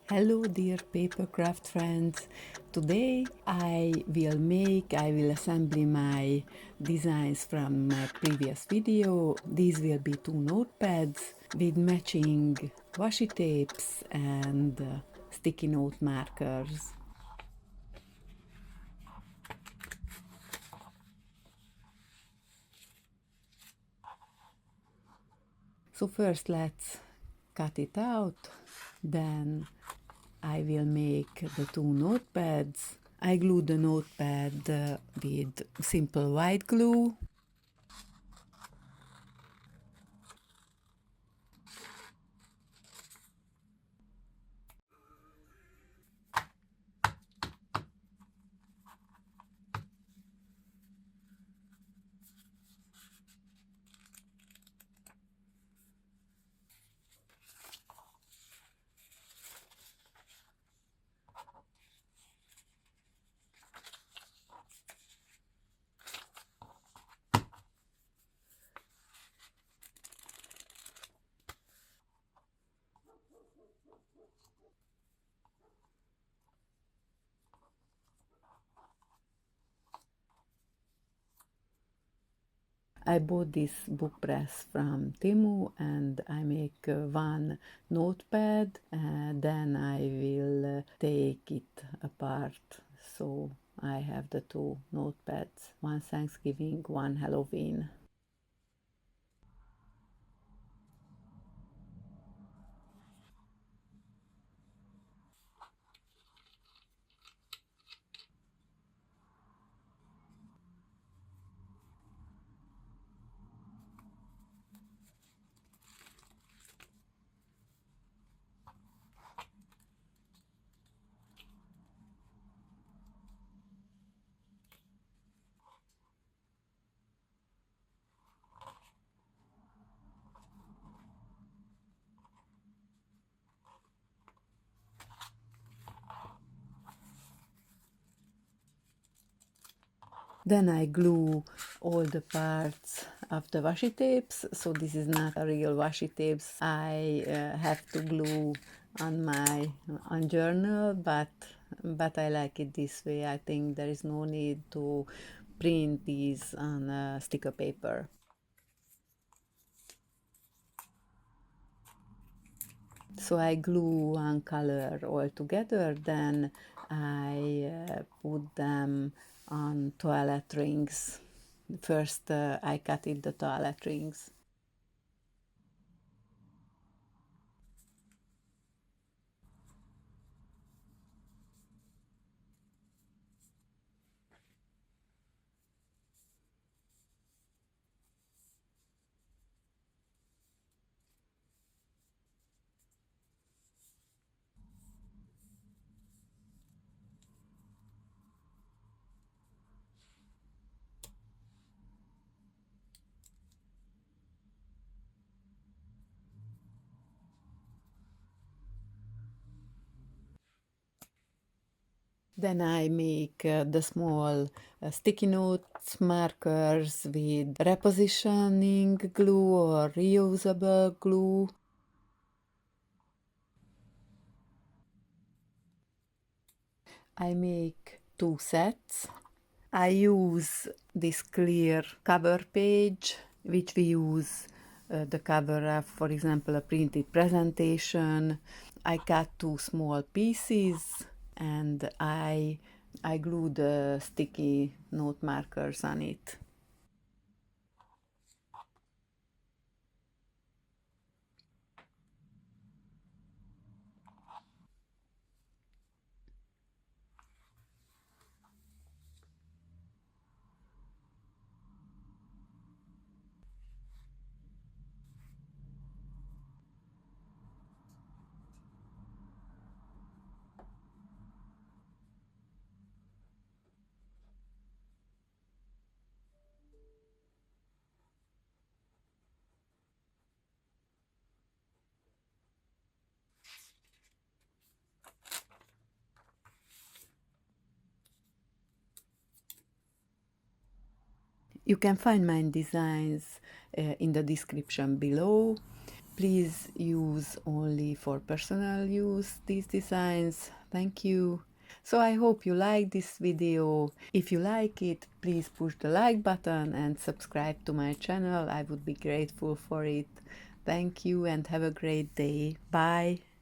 Hello dear papercraft friends. Today I will assemble my designs from my previous video. These will be two notepads with matching washi tapes and sticky note markers. So first let's cut it out, then I will make the two notepads. I glue the notepad with simple white glue. I bought this book press from Temu and I make one notepad and then I will take it apart. So I have the two notepads, one Thanksgiving, one Halloween. Then I glue all the parts of the washi tapes. So this is not a real washi tapes. I have to glue on my on journal, but I like it this way. I think there is no need to print these on sticker paper. So I glue one color all together, then I put them on toilet rings. First, I cut it the toilet rings. Then I make the small sticky notes markers with repositioning glue or reusable glue. I make two sets. I use this clear cover page, which we use the cover of, for example, a printed presentation. I cut two small pieces and I glue the sticky note markers on it. You can find my designs in the description below. Please use only for personal use these designs. Thank you. So I hope you like this video. If you like it, please push the like button and subscribe to my channel. I would be grateful for it. Thank you and have a great day. Bye.